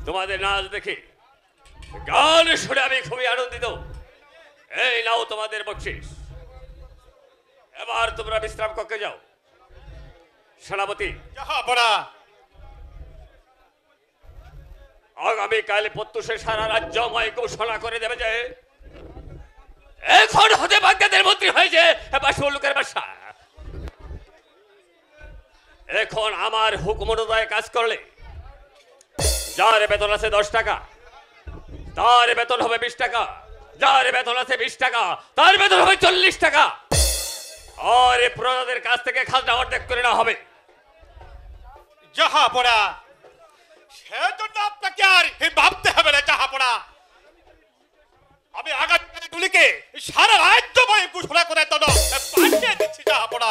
তোমাদের নাচ দেখে গান শুনে আমি খুবই আনন্দিত। এই নাও তোমাদের বকশিস। এবার তোমরা বিশ্রাম কক্ষে যাও। সেনাপতি, আগামীকাল প্রত্যুষে সারা রাজ্যময় ঘোষণা করে দেবে যে এখন হতে বাগদাদের মন্ত্রী হয়েছে লোকের বাসা। এখন আমার হুকুম অনুযায়ী কাজ করলে যার বেতন আছে 10 টাকা তার বেতন হবে 20 টাকা, যার বেতন আছে 20 টাকা তার বেতন হবে 40 টাকা। আর এই প্রজাদের কাছ থেকে খাজনা অর্ধেক করে নেওয়া হবে। জাহাপনা, সেজন্য আপনাকে আর ভাবতে হবে না জাহাপনা। আমি আগামীকাল তুলিকে সারা রাজ্যময় ঘোষণা করে পাঠিয়ে দিচ্ছি জাহাপনা।